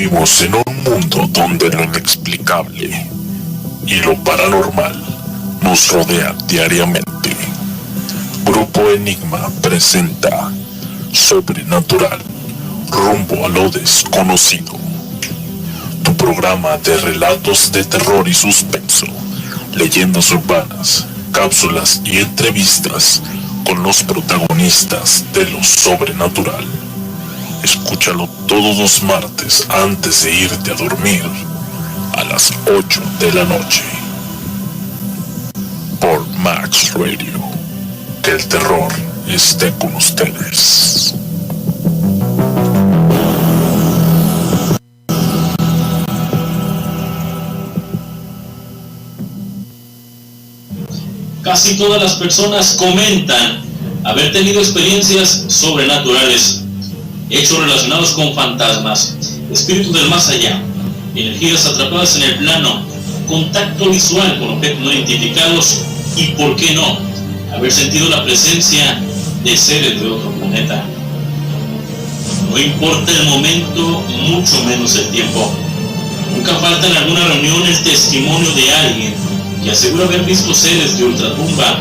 Vivimos en un mundo donde lo inexplicable y lo paranormal nos rodea diariamente. Grupo Enigma presenta Sobrenatural, rumbo a lo desconocido. Tu programa de relatos de terror y suspenso, leyendas urbanas, cápsulas y entrevistas con los protagonistas de lo sobrenatural. Escúchalo todos los martes antes de irte a dormir a las 8 de la noche por Max Radio. Que el terror esté con ustedes. Casi todas las personas comentan haber tenido experiencias sobrenaturales, hechos relacionados con fantasmas, espíritus del más allá, energías atrapadas en el plano, contacto visual con objetos no identificados y, ¿por qué no?, haber sentido la presencia de seres de otro planeta. No importa el momento, mucho menos el tiempo. Nunca falta en alguna reunión el testimonio de alguien que asegura haber visto seres de ultratumba,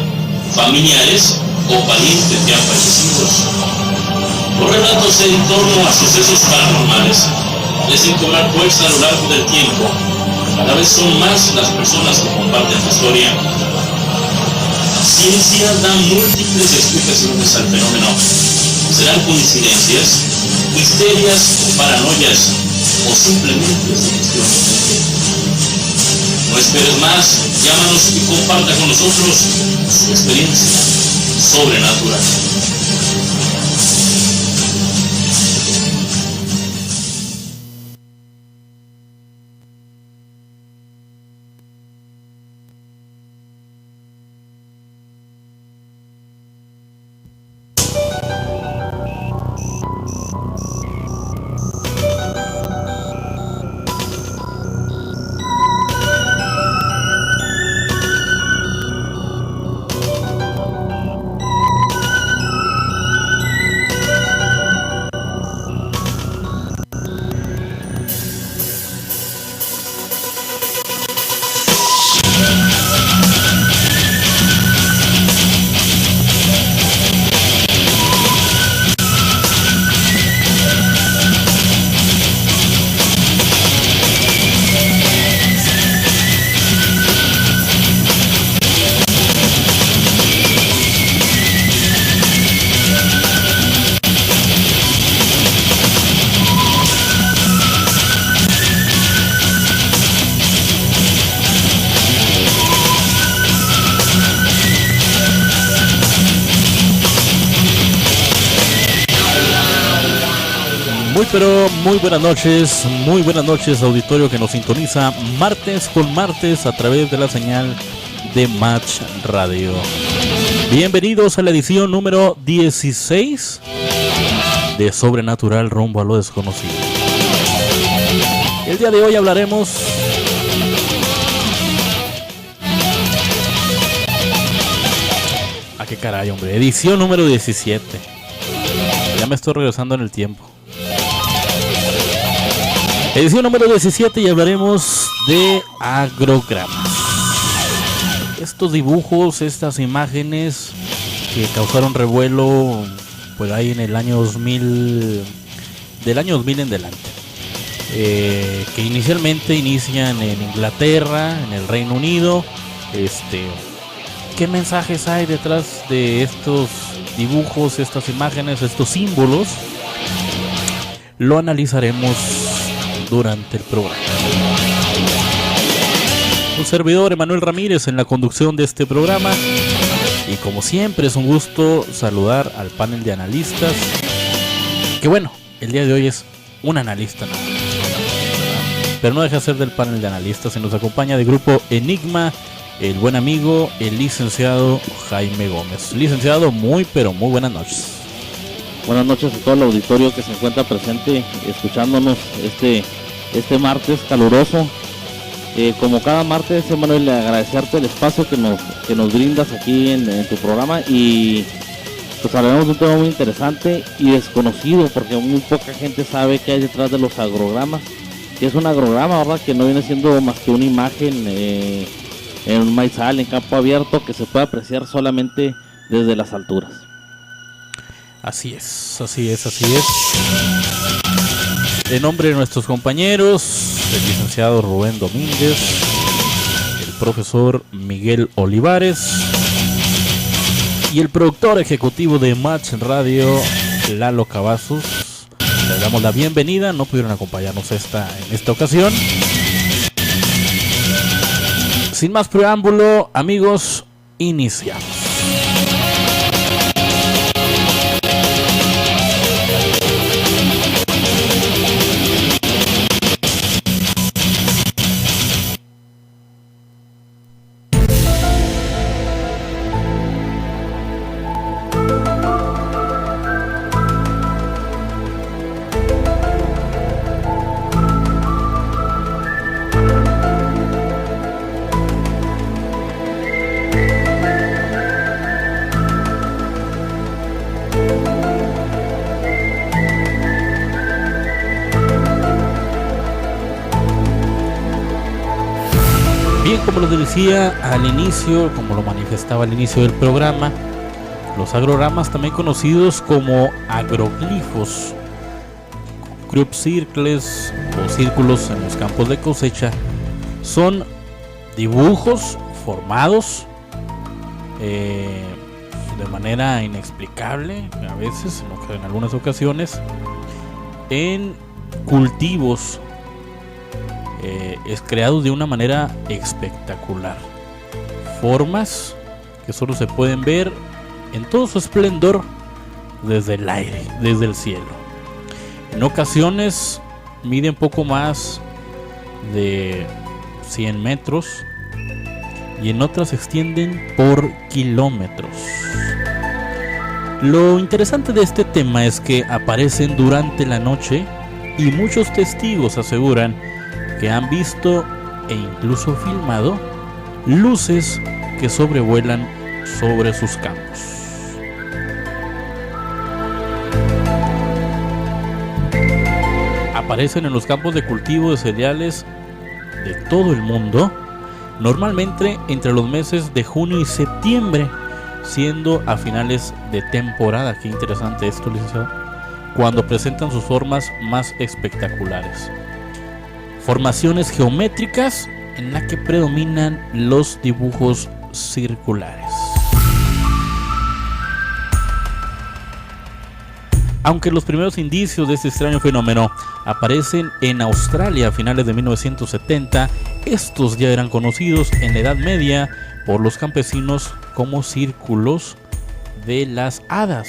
familiares o parientes ya fallecidos. Los relatos en torno a sucesos paranormales parecen cobrar fuerza a lo largo del tiempo. Cada vez son más las personas que comparten la historia. La ciencia da múltiples explicaciones al fenómeno. ¿Serán coincidencias, misterias o paranoias, o simplemente sugestión de mente? No esperes más, llámanos y comparta con nosotros su experiencia sobrenatural. Pero muy buenas noches auditorio que nos sintoniza martes con martes a través de la señal de Match Radio. Bienvenidos a la edición número 16 de Sobrenatural, rumbo a lo desconocido. El día de hoy hablaremos ¿a qué caray, hombre? Edición número 17. Ya me estoy regresando en el tiempo. Edición número 17 y hablaremos de agrogramas. Estos dibujos, estas imágenes que causaron revuelo pues ahí en el año 2000, del año 2000 en delante. Que inicialmente inician en Inglaterra, en el Reino Unido. ¿Qué mensajes hay detrás de estos dibujos, estas imágenes, estos símbolos? Lo analizaremos durante el programa. Un servidor, Emanuel Ramírez, en la conducción de este programa, y como siempre es un gusto saludar al panel de analistas, que bueno, el día de hoy es un analista nada más, pero no deja de ser del panel de analistas. Se nos acompaña de Grupo Enigma el buen amigo, el licenciado Jaime Gómez. Licenciado, muy buenas noches. Buenas noches a todo el auditorio que se encuentra presente escuchándonos este martes caluroso. Como cada martes, Emanuel, agradecerte el espacio que nos brindas aquí en tu programa, y pues hablaremos de un tema muy interesante y desconocido, porque muy poca gente sabe qué hay detrás de los agrogramas. que es un agrograma, ¿verdad? Que no viene siendo más que una imagen en un maizal, en campo abierto, que se puede apreciar solamente desde las alturas. Así es, así es, así es. En nombre de nuestros compañeros, el licenciado Rubén Domínguez, el profesor Miguel Olivares y el productor ejecutivo de Match Radio, Lalo Cavazos, les damos la bienvenida. No pudieron acompañarnos en esta ocasión. Sin más preámbulo, amigos, iniciamos. Como lo decía al inicio, como lo manifestaba al inicio del programa, los agrogramas, también conocidos como agroglifos, crop circles o círculos en los campos de cosecha, son dibujos formados de manera inexplicable, a veces, en algunas ocasiones, en cultivos es creado de una manera espectacular. Formas que solo se pueden ver en todo su esplendor desde el aire, desde el cielo. En ocasiones miden poco más de 100 metros y en otras se extienden por kilómetros. Lo interesante de este tema es que aparecen durante la noche y muchos testigos aseguran que han visto e incluso filmado luces que sobrevuelan sobre sus campos. Aparecen en los campos de cultivo de cereales de todo el mundo, normalmente entre los meses de junio y septiembre, siendo a finales de temporada. Qué interesante esto, licenciado, cuando presentan sus formas más espectaculares. Formaciones geométricas en las que predominan los dibujos circulares. Aunque los primeros indicios de este extraño fenómeno aparecen en Australia a finales de 1970, estos ya eran conocidos en la Edad Media por los campesinos como círculos de las hadas,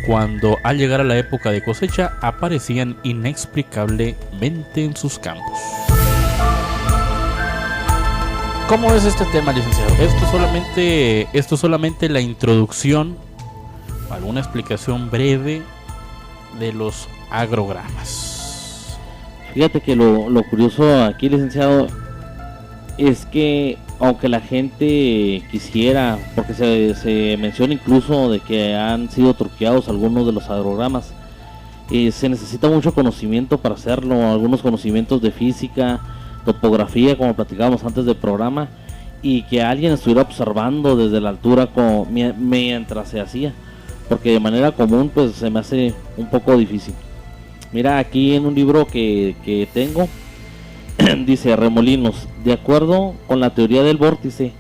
cuando al llegar a la época de cosecha aparecían inexplicablemente en sus campos. ¿Cómo es este tema, licenciado? Esto es solamente la introducción, alguna explicación breve de los agrogramas. Fíjate que lo curioso aquí, licenciado, es que aunque la gente quisiera, porque se menciona incluso de que han sido truqueados algunos de los agrogramas, se necesita mucho conocimiento para hacerlo, algunos conocimientos de física, topografía, como platicábamos antes del programa, y que alguien estuviera observando desde la altura mientras se hacía, porque de manera común pues se me hace un poco difícil. Mira, aquí en un libro que tengo dice: remolinos. De acuerdo con la teoría del vórtice,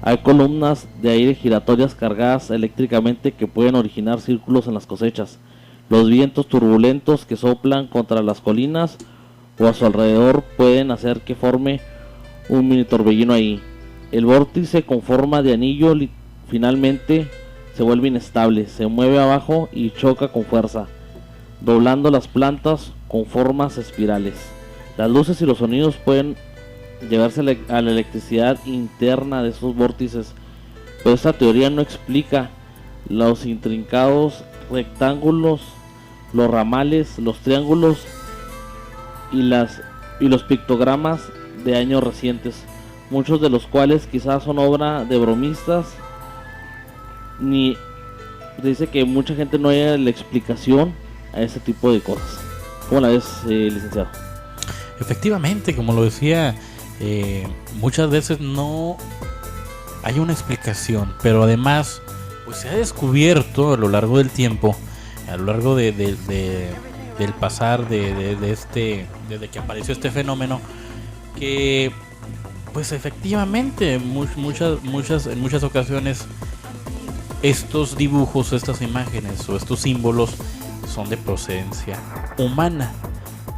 hay columnas de aire giratorias cargadas eléctricamente que pueden originar círculos en las cosechas. Los vientos turbulentos que soplan contra las colinas o a su alrededor pueden hacer que forme un mini torbellino ahí. El vórtice con forma de anillo finalmente se vuelve inestable, se mueve abajo y choca con fuerza, doblando las plantas con formas espirales. Las luces y los sonidos pueden llevarse a la electricidad interna de esos vórtices, pero esta teoría no explica los intrincados rectángulos, los ramales, los triángulos y los pictogramas de años recientes, muchos de los cuales quizás son obra de bromistas. Ni dice que mucha gente no haya la explicación a ese tipo de cosas. ¿Cómo la ves, licenciado? efectivamente, como lo decía, muchas veces no hay una explicación, pero además pues se ha descubierto a lo largo del tiempo, a lo largo del pasar desde que apareció este fenómeno, que pues efectivamente en muchas ocasiones estos dibujos, estas imágenes o estos símbolos son de procedencia humana.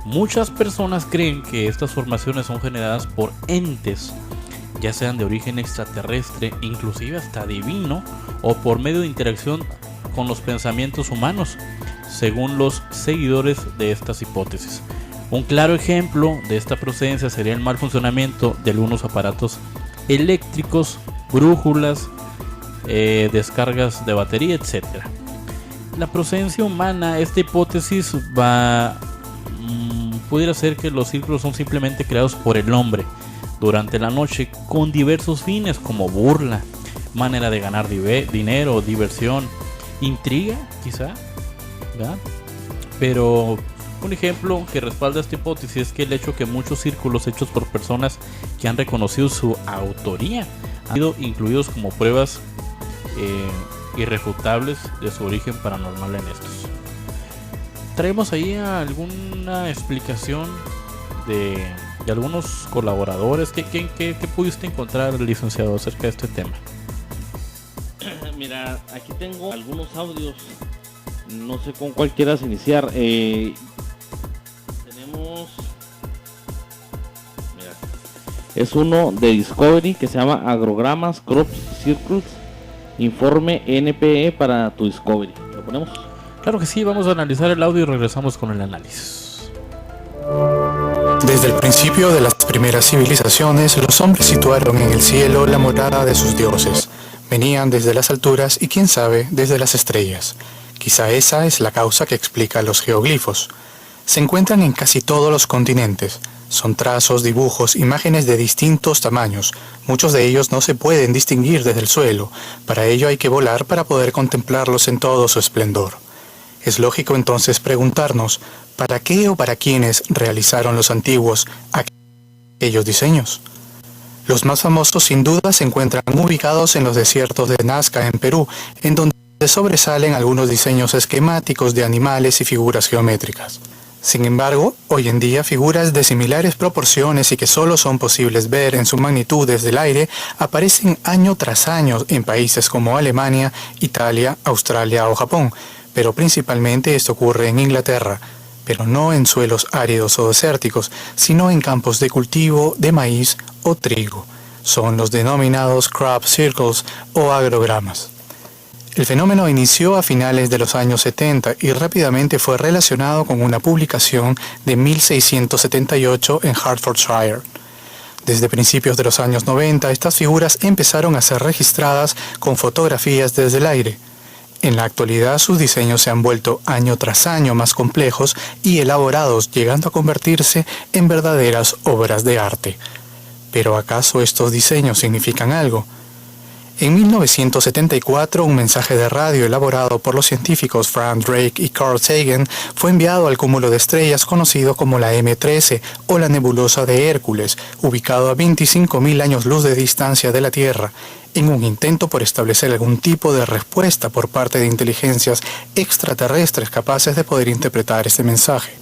Muchas personas creen que estas formaciones son generadas por entes, ya sean de origen extraterrestre, inclusive hasta divino, o por medio de interacción con los pensamientos humanos, según los seguidores de estas hipótesis. Un claro ejemplo de esta procedencia sería el mal funcionamiento de algunos aparatos eléctricos, brújulas, descargas de batería, etc. La procedencia humana, esta hipótesis pudiera ser que los círculos son simplemente creados por el hombre durante la noche con diversos fines, como burla, manera de ganar dinero, diversión, intriga, quizá, ¿verdad? Pero un ejemplo que respalda esta hipótesis es que el hecho que muchos círculos hechos por personas que han reconocido su autoría han sido incluidos como pruebas irrefutables de su origen paranormal en estos. Traemos ahí alguna explicación de algunos colaboradores. ¿Qué pudiste encontrar, licenciado, acerca de este tema? Mira, aquí tengo algunos audios, no sé con cuál quieras iniciar. Tenemos, mira, es uno de Discovery que se llama Agrogramas, Crops, Circles, informe NPE para tu Discovery. ¿Lo ponemos? Claro que sí, vamos a analizar el audio y regresamos con el análisis. Desde el principio de las primeras civilizaciones, los hombres situaron en el cielo la morada de sus dioses. Venían desde las alturas y, quién sabe, desde las estrellas. Quizá esa es la causa que explica los geoglifos. Se encuentran en casi todos los continentes. Son trazos, dibujos, imágenes de distintos tamaños. Muchos de ellos no se pueden distinguir desde el suelo. Para ello hay que volar para poder contemplarlos en todo su esplendor. Es lógico entonces preguntarnos, ¿para qué o para quiénes realizaron los antiguos aquellos diseños? Los más famosos sin duda se encuentran ubicados en los desiertos de Nazca en Perú, en donde sobresalen algunos diseños esquemáticos de animales y figuras geométricas. Sin embargo, hoy en día figuras de similares proporciones y que solo son posibles ver en su magnitud desde el aire aparecen año tras año en países como Alemania, Italia, Australia o Japón, pero principalmente esto ocurre en Inglaterra, pero no en suelos áridos o desérticos, sino en campos de cultivo de maíz o trigo. Son los denominados crop circles o agrogramas. El fenómeno inició a finales de los años 70 y rápidamente fue relacionado con una publicación de 1678 en Hertfordshire. Desde principios de los años 90, estas figuras empezaron a ser registradas con fotografías desde el aire. En la actualidad sus diseños se han vuelto año tras año más complejos y elaborados, llegando a convertirse en verdaderas obras de arte. ¿Pero acaso estos diseños significan algo? En 1974, un mensaje de radio elaborado por los científicos Frank Drake y Carl Sagan fue enviado al cúmulo de estrellas conocido como la M13 o la nebulosa de Hércules, ubicado a 25.000 años luz de distancia de la Tierra, en un intento por establecer algún tipo de respuesta por parte de inteligencias extraterrestres capaces de poder interpretar este mensaje.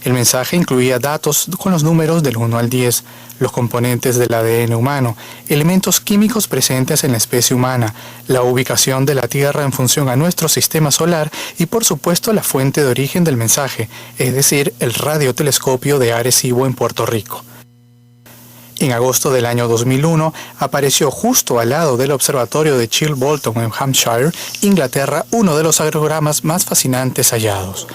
El mensaje incluía datos con los números del 1 al 10, los componentes del ADN humano, elementos químicos presentes en la especie humana, la ubicación de la Tierra en función a nuestro sistema solar y por supuesto la fuente de origen del mensaje, es decir, el radiotelescopio de Arecibo en Puerto Rico. En agosto del año 2001 apareció justo al lado del observatorio de Chilbolton en Hampshire, Inglaterra, uno de los agrogramas más fascinantes hallados.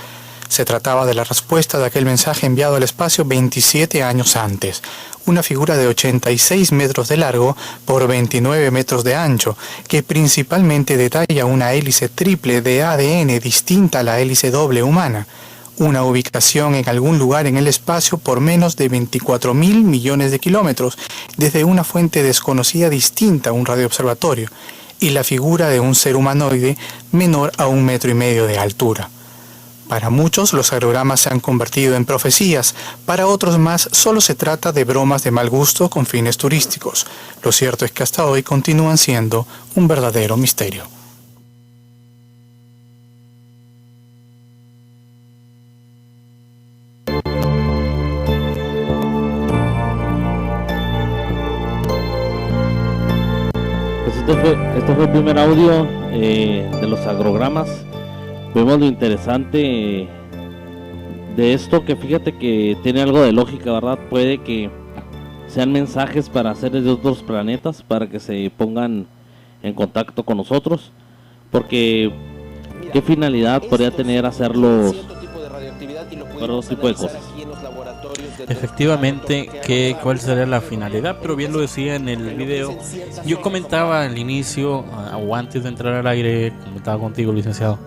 Se trataba de la respuesta de aquel mensaje enviado al espacio 27 años antes, una figura de 86 metros de largo por 29 metros de ancho, que principalmente detalla una hélice triple de ADN distinta a la hélice doble humana, una ubicación en algún lugar en el espacio por menos de 24.000 millones de kilómetros, desde una fuente desconocida distinta a un radioobservatorio, y la figura de un ser humanoide menor a 1,5 metros de altura. Para muchos los agrogramas se han convertido en profecías, para otros más solo se trata de bromas de mal gusto con fines turísticos. Lo cierto es que hasta hoy continúan siendo un verdadero misterio. Pues este fue el primer audio de los agrogramas. Vemos lo interesante de esto, que fíjate que tiene algo de lógica, ¿verdad? Puede que sean mensajes para seres de otros planetas, para que se pongan en contacto con nosotros, porque ¿qué finalidad podría tener hacerlos para otro tipo de cosas? Efectivamente, ¿cuál sería la finalidad? Pero bien lo decía en el video. Yo comentaba al inicio, o antes de entrar al aire, comentaba contigo, licenciado,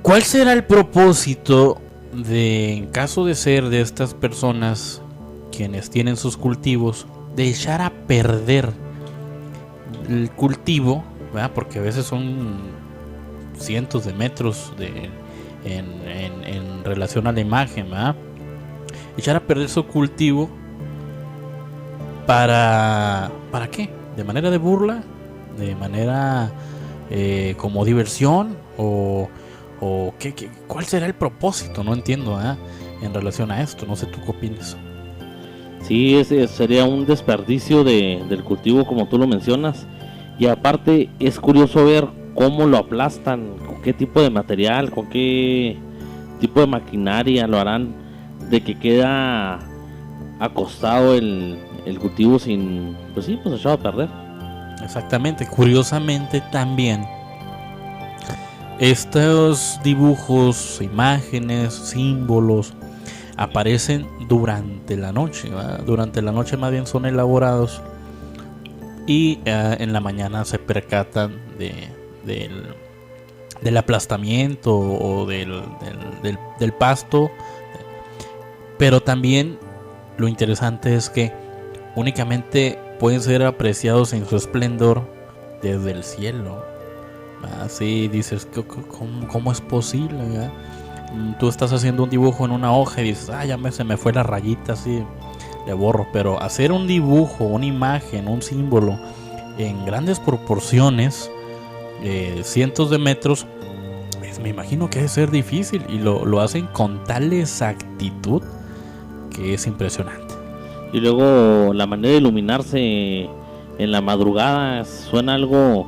¿cuál será el propósito de, en caso de ser de estas personas quienes tienen sus cultivos, de echar a perder el cultivo, ¿verdad? Porque a veces son cientos de metros en relación a la imagen, ¿verdad? Echar a perder su cultivo ¿para qué? ¿De manera de burla? ¿De manera como diversión? ¿O cuál será el propósito? No entiendo, en relación a esto. No sé, ¿tú qué opinas? Sí, ese sería un desperdicio del cultivo, como tú lo mencionas. Y aparte es curioso ver cómo lo aplastan, con qué tipo de material, con qué tipo de maquinaria lo harán, de que queda acostado el cultivo sin, pues sí, pues echado a perder. Exactamente. Curiosamente también estos dibujos, imágenes, símbolos aparecen durante la noche, ¿verdad? Durante la noche más bien son elaborados y en la mañana se percatan del aplastamiento o del pasto. Pero también lo interesante es que únicamente pueden ser apreciados en su esplendor desde el cielo. Así dices, ¿cómo es posible? ¿Verdad? Tú estás haciendo un dibujo en una hoja y dices, se me fue la rayita, así le borro. Pero hacer un dibujo, una imagen, un símbolo en grandes proporciones, cientos de metros, me imagino que debe ser difícil, y lo hacen con tal exactitud que es impresionante. Y luego la manera de iluminarse en la madrugada suena algo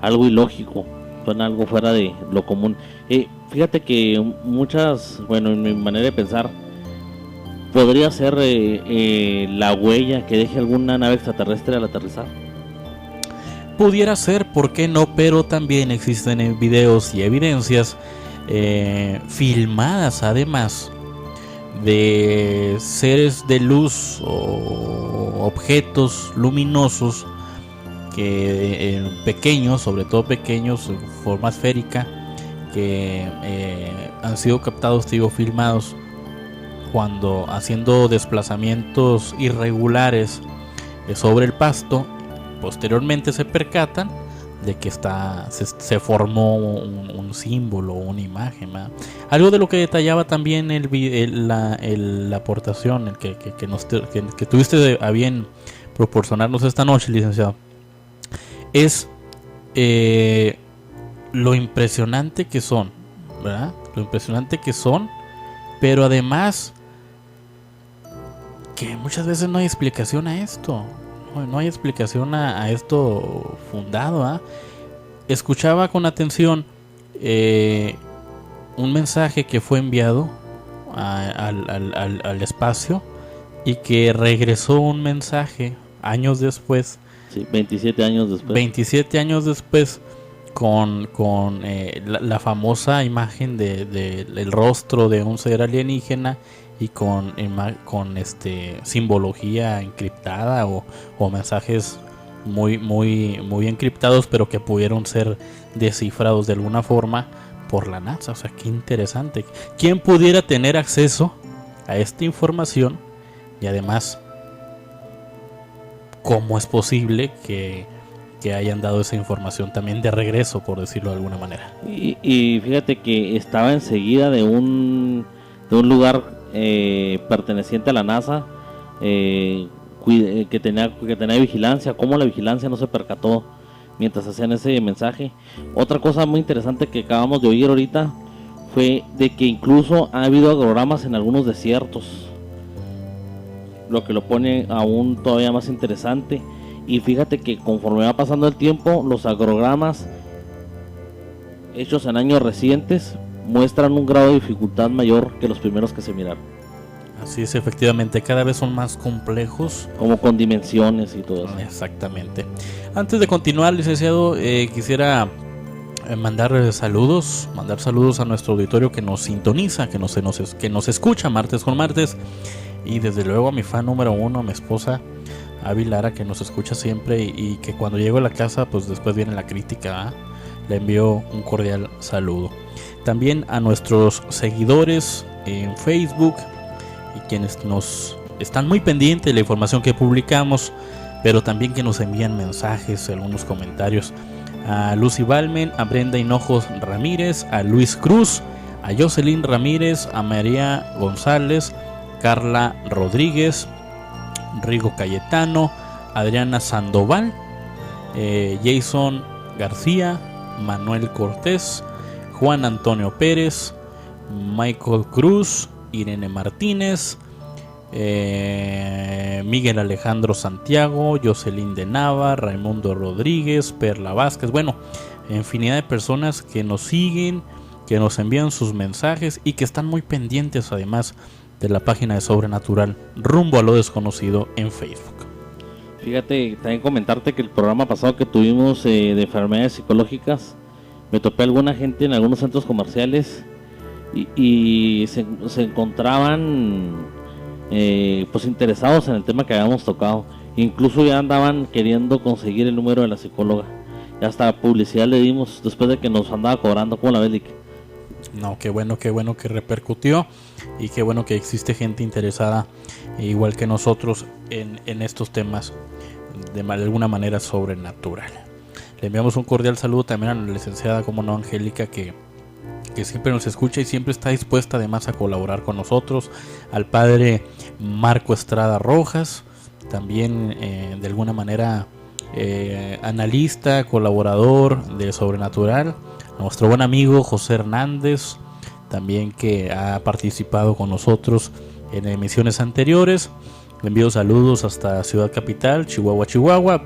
ilógico, suena algo fuera de lo común. Fíjate que en mi manera de pensar, podría ser la huella que deje alguna nave extraterrestre al aterrizar. Pudiera ser, ¿por qué no? Pero también existen videos y evidencias filmadas, además, de seres de luz o objetos luminosos que pequeños, sobre todo pequeños, en forma esférica, que han sido captados, filmados, cuando haciendo desplazamientos irregulares sobre el pasto. Posteriormente se percatan de que se formó un símbolo, una imagen, ¿verdad? Algo de lo que detallaba también la aportación que tuviste a bien proporcionarnos esta noche, licenciado, es lo impresionante que son, ¿verdad? Lo impresionante que son, pero además que muchas veces no hay explicación a esto. No hay explicación a esto fundado, ¿eh? Escuchaba con atención un mensaje que fue enviado al espacio y que regresó un mensaje años después. Sí, 27 años después. 27 años después con la famosa imagen del rostro de un ser alienígena y con simbología encriptada o mensajes muy encriptados, pero que pudieron ser descifrados de alguna forma por la NASA. O sea, qué interesante. ¿Quién pudiera tener acceso a esta información? Y además, ¿cómo es posible que que hayan dado esa información también de regreso, por decirlo de alguna manera. Y fíjate que estaba enseguida de un lugar perteneciente a la NASA, que tenía vigilancia. Cómo la vigilancia no se percató mientras hacían ese mensaje. Otra cosa muy interesante que acabamos de oír ahorita fue de que incluso ha habido agrogramas en algunos desiertos, lo que lo pone aún todavía más interesante. Y fíjate que conforme va pasando el tiempo, los agrogramas hechos en años recientes muestran un grado de dificultad mayor que los primeros que se miraron. Así es, efectivamente, cada vez son más complejos. Como con dimensiones y todo eso. Exactamente. Antes de continuar, licenciado, quisiera mandar saludos a nuestro auditorio que nos sintoniza, que nos escucha martes con martes. Y desde luego a mi fan número uno, a mi esposa Avi Lara, que nos escucha siempre y que cuando llego a la casa, pues después viene la crítica, ¿eh? Le envío un cordial saludo. También a nuestros seguidores en Facebook y quienes nos están muy pendientes de la información que publicamos, pero también que nos envían mensajes, algunos comentarios. A Lucy Balmen, a Brenda Hinojos Ramírez, a Luis Cruz, a Jocelyn Ramírez, a María González, Carla Rodríguez, Rigo Cayetano, Adriana Sandoval, Jason García, Manuel Cortés, Juan Antonio Pérez, Michael Cruz, Irene Martínez, Miguel Alejandro Santiago, Jocelyn de Nava, Raimundo Rodríguez, Perla Vázquez. Bueno, infinidad de personas que nos siguen, que nos envían sus mensajes y que están muy pendientes además de la página de Sobrenatural Rumbo a lo Desconocido en Facebook. Fíjate, también comentarte que el programa pasado que tuvimos de enfermedades psicológicas, me topé a alguna gente en algunos centros comerciales y se encontraban pues interesados en el tema que habíamos tocado. Incluso ya andaban queriendo conseguir el número de la psicóloga. Ya hasta publicidad le dimos después de que nos andaba cobrando. ¿Cómo la ves, Lick? No, qué bueno que repercutió y qué bueno que existe gente interesada igual que nosotros en estos temas de alguna manera sobrenatural. Le enviamos un cordial saludo también a la licenciada, como no, Angélica, que siempre nos escucha y siempre está dispuesta además a colaborar con nosotros. Al padre Marco Estrada Rojas, también de alguna manera analista, colaborador de Sobrenatural. Nuestro buen amigo José Hernández, también que ha participado con nosotros en emisiones anteriores. Le envío saludos hasta Ciudad Capital, Chihuahua.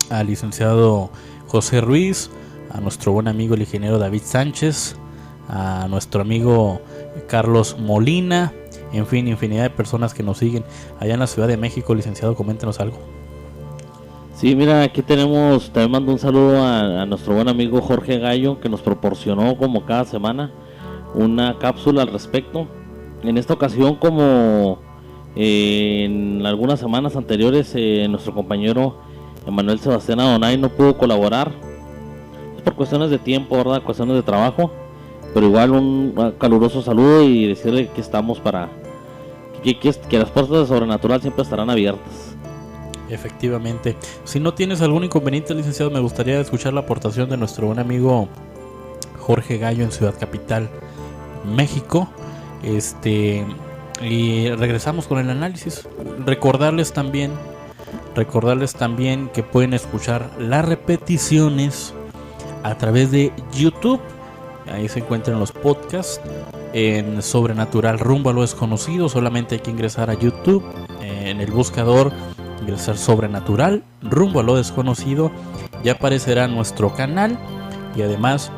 Al licenciado José Ruiz, a nuestro buen amigo el ingeniero David Sánchez, a nuestro amigo Carlos Molina, en fin, infinidad de personas que nos siguen allá en la Ciudad de México. Licenciado, coméntenos algo. Sí, mira, aquí tenemos, también mando un saludo a nuestro buen amigo Jorge Gallo, que nos proporcionó como cada semana una cápsula al respecto. En esta ocasión, como en algunas semanas anteriores, nuestro compañero Emanuel Sebastián Adonay no pudo colaborar por cuestiones de tiempo, ¿verdad? Cuestiones de trabajo, pero igual un caluroso saludo y decirle que estamos para que las puertas de Sobrenatural siempre estarán abiertas. Efectivamente. Si no tienes algún inconveniente, licenciado, me gustaría escuchar la aportación de nuestro buen amigo Jorge Gallo en Ciudad Capital, México. Y regresamos con el análisis. Recordarles también que pueden escuchar las repeticiones a través de YouTube. Ahí se encuentran los podcasts en Sobrenatural Rumbo a lo Desconocido. Solamente hay que ingresar a YouTube, en el buscador ingresar Sobrenatural Rumbo a lo Desconocido, ya aparecerá nuestro canal y además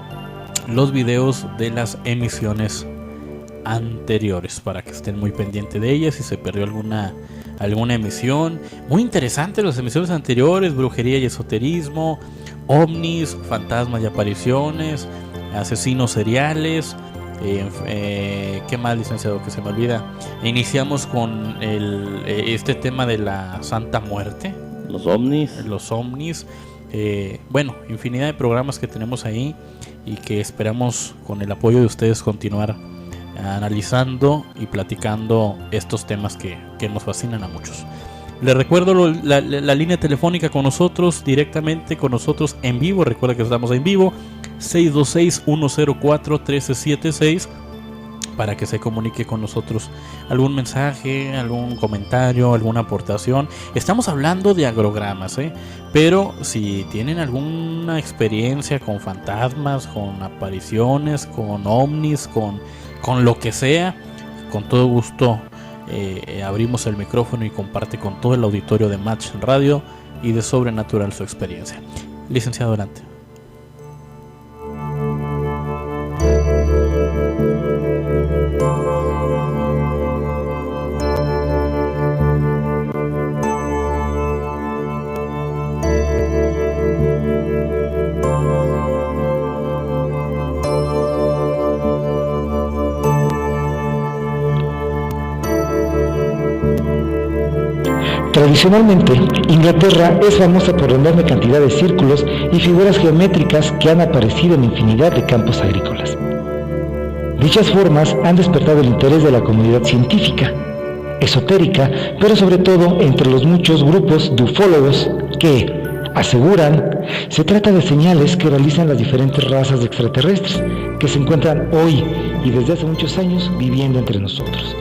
los videos de las emisiones anteriores para que estén muy pendientes de ellas. Si se perdió alguna emisión, muy interesante las emisiones anteriores: brujería y esoterismo, ovnis, fantasmas y apariciones, asesinos seriales. ¿Qué más, licenciado, que se me olvida? Iniciamos con este tema de la Santa Muerte, los ovnis. Bueno, infinidad de programas que tenemos ahí y que esperamos con el apoyo de ustedes continuar analizando y platicando estos temas que nos fascinan a muchos. Les recuerdo la línea telefónica con nosotros, directamente con nosotros en vivo. Recuerda que estamos en vivo, 626-104-1376, para que se comunique con nosotros. Algún mensaje, algún comentario, alguna aportación. Estamos hablando de agrogramas, pero si tienen alguna experiencia con fantasmas, con apariciones, con ovnis, con lo que sea, con todo gusto abrimos el micrófono y comparte con todo el auditorio de Match Radio y de Sobrenatural su experiencia. Licenciado, adelante. Tradicionalmente, Inglaterra es famosa por la enorme cantidad de círculos y figuras geométricas que han aparecido en infinidad de campos agrícolas. Dichas formas han despertado el interés de la comunidad científica, esotérica, pero sobre todo entre los muchos grupos de ufólogos que aseguran se trata de señales que realizan las diferentes razas de extraterrestres que se encuentran hoy y desde hace muchos años viviendo entre nosotros.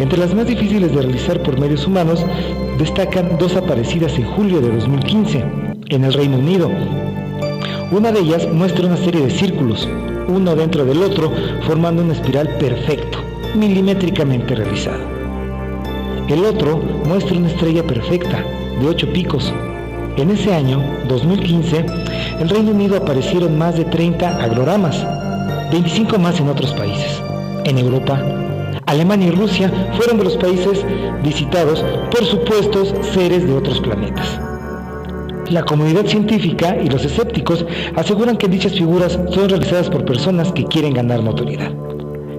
Entre las más difíciles de realizar por medios humanos destacan dos aparecidas en julio de 2015 en el Reino Unido. Una de ellas muestra una serie de círculos, uno dentro del otro, formando una espiral perfecto, milimétricamente realizado. El otro muestra una estrella perfecta, de 8 picos. En ese año, 2015, en Reino Unido aparecieron más de 30 agrogramas, 25 más en otros países. En Europa, Alemania y Rusia fueron de los países visitados por supuestos seres de otros planetas. La comunidad científica y los escépticos aseguran que dichas figuras son realizadas por personas que quieren ganar notoriedad.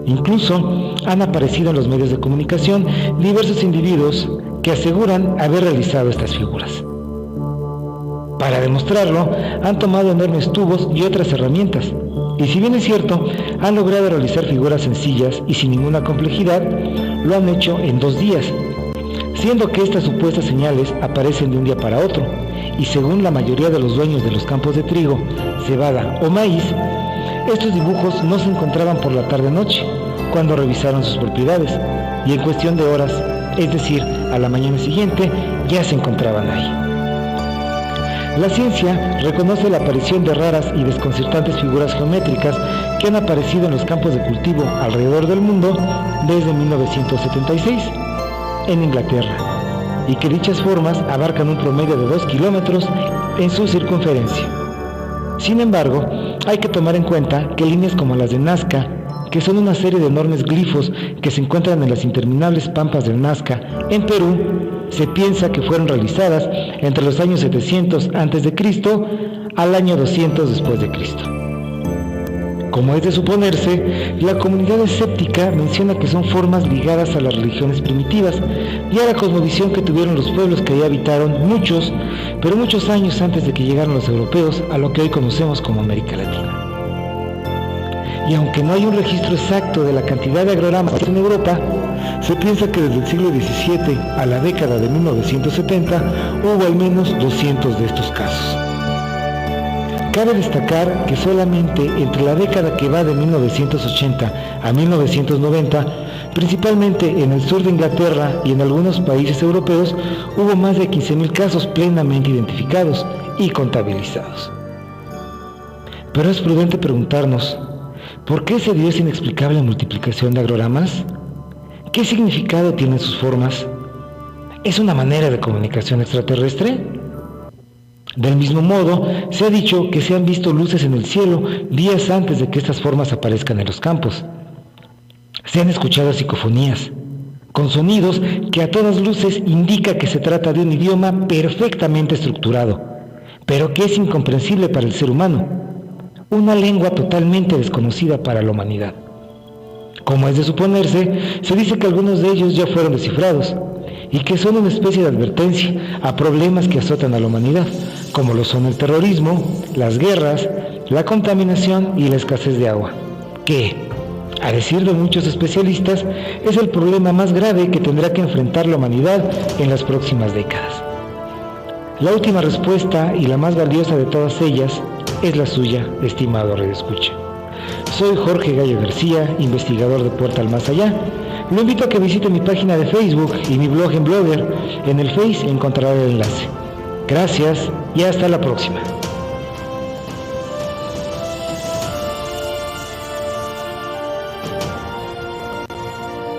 Incluso han aparecido en los medios de comunicación diversos individuos que aseguran haber realizado estas figuras. Para demostrarlo, han tomado enormes tubos y otras herramientas, y si bien es cierto, han logrado realizar figuras sencillas y sin ninguna complejidad, lo han hecho en 2 días, siendo que estas supuestas señales aparecen de un día para otro, y según la mayoría de los dueños de los campos de trigo, cebada o maíz, estos dibujos no se encontraban por la tarde-noche, cuando revisaron sus propiedades, y en cuestión de horas, es decir, a la mañana siguiente, ya se encontraban ahí. La ciencia reconoce la aparición de raras y desconcertantes figuras geométricas que han aparecido en los campos de cultivo alrededor del mundo desde 1976 en Inglaterra, y que dichas formas abarcan un promedio de 2 kilómetros en su circunferencia. Sin embargo, hay que tomar en cuenta que líneas como las de Nazca, que son una serie de enormes glifos que se encuentran en las interminables pampas del Nazca, en Perú, se piensa que fueron realizadas entre los años 700 a.C. al año 200 después de Cristo. Como es de suponerse, la comunidad escéptica menciona que son formas ligadas a las religiones primitivas y a la cosmovisión que tuvieron los pueblos que ahí habitaron muchos años antes de que llegaran los europeos a lo que hoy conocemos como América Latina. Y aunque no hay un registro exacto de la cantidad de agrogramas en Europa, se piensa que desde el siglo XVII a la década de 1970 hubo al menos 200 de estos casos. Cabe destacar que solamente entre la década que va de 1980 a 1990, principalmente en el sur de Inglaterra y en algunos países europeos, hubo más de 15.000 casos plenamente identificados y contabilizados. Pero es prudente preguntarnos, ¿por qué se dio esa inexplicable multiplicación de agrogramas? ¿Qué significado tienen sus formas? ¿Es una manera de comunicación extraterrestre? Del mismo modo, se ha dicho que se han visto luces en el cielo días antes de que estas formas aparezcan en los campos. Se han escuchado psicofonías, con sonidos que a todas luces indica que se trata de un idioma perfectamente estructurado, pero que es incomprensible para el ser humano, una lengua totalmente desconocida para la humanidad. Como es de suponerse, se dice que algunos de ellos ya fueron descifrados y que son una especie de advertencia a problemas que azotan a la humanidad, como lo son el terrorismo, las guerras, la contaminación y la escasez de agua, que, a decir de muchos especialistas, es el problema más grave que tendrá que enfrentar la humanidad en las próximas décadas. La última respuesta y la más valiosa de todas ellas es la suya, estimado redescucha. Soy Jorge Gallo García, investigador de Puerta al Más Allá. Lo invito a que visite mi página de Facebook y mi blog en Blogger. En el Face encontrará el enlace. Gracias y hasta la próxima.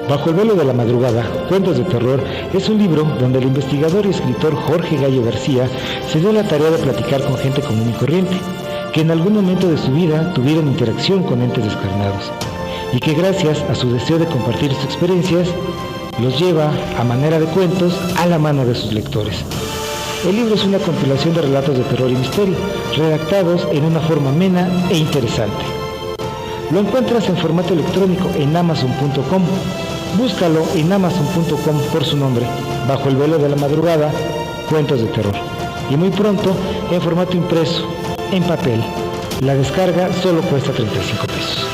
Bajo el velo de la madrugada, Cuentos de Terror es un libro donde el investigador y escritor Jorge Gallo García se dio la tarea de platicar con gente común y corriente, que en algún momento de su vida tuvieron interacción con entes descarnados, y que gracias a su deseo de compartir sus experiencias, los lleva, a manera de cuentos, a la mano de sus lectores. El libro es una compilación de relatos de terror y misterio, redactados en una forma amena e interesante. Lo encuentras en formato electrónico en Amazon.com. Búscalo en Amazon.com por su nombre, Bajo el Velo de la Madrugada, Cuentos de Terror. Y muy pronto en formato impreso, en papel. La descarga solo cuesta 35 pesos.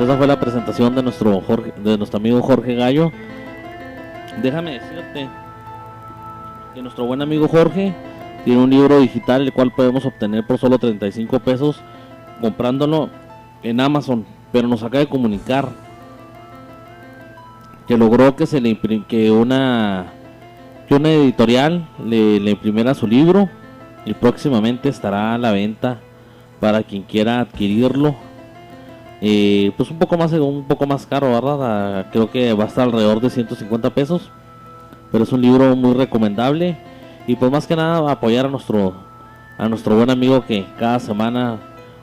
Esa fue la presentación de nuestro amigo Jorge Gallo. Déjame decirte que nuestro buen amigo Jorge tiene un libro digital el cual podemos obtener por solo 35 pesos comprándolo en Amazon, pero nos acaba de comunicar que logró que una editorial le imprimiera su libro y próximamente estará a la venta para quien quiera adquirirlo. Pues un poco más caro, ¿verdad? Creo que va a estar alrededor de 150 pesos, pero es un libro muy recomendable y pues más que nada apoyar a nuestro buen amigo que cada semana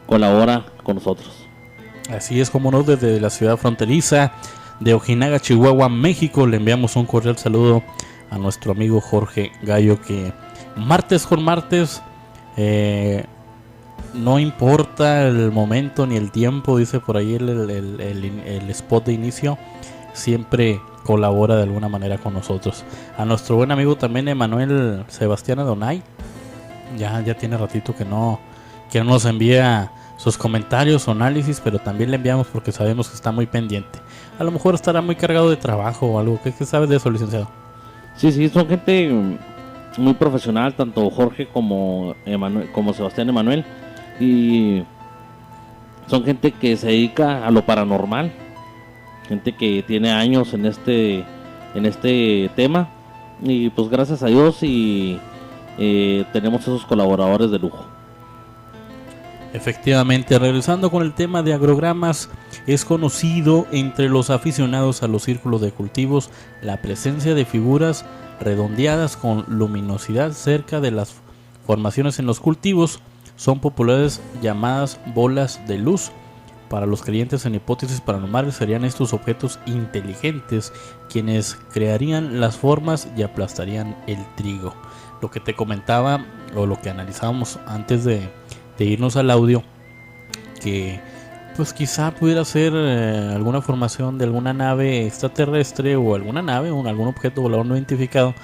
colabora con nosotros. Así es, como no, desde la ciudad fronteriza de Ojinaga, Chihuahua, México, le enviamos un cordial saludo a nuestro amigo Jorge Gallo, que martes con martes, no importa el momento ni el tiempo, dice por ahí el spot de inicio, siempre colabora de alguna manera con nosotros. A nuestro buen amigo también Emanuel Sebastián Adonay, ya tiene ratito que no nos envía sus comentarios o análisis, pero también le enviamos porque sabemos que está muy pendiente. A lo mejor estará muy cargado de trabajo o algo. ¿Qué sabes de eso, licenciado? Sí, son gente muy profesional, tanto Jorge como Sebastián Emanuel, y son gente que se dedica a lo paranormal, gente que tiene años en este tema, y pues gracias a Dios y tenemos esos colaboradores de lujo. Efectivamente, regresando con el tema de agrogramas, es conocido entre los aficionados a los círculos de cultivos la presencia de figuras redondeadas con luminosidad cerca de las formaciones en los cultivos. Son populares llamadas bolas de luz. Para los creyentes en hipótesis paranormales, serían estos objetos inteligentes quienes crearían las formas y aplastarían el trigo. Lo que te comentaba o lo que analizábamos antes de irnos al audio, que pues quizá pudiera ser alguna formación de alguna nave extraterrestre o alguna nave o algún objeto volador no identificado,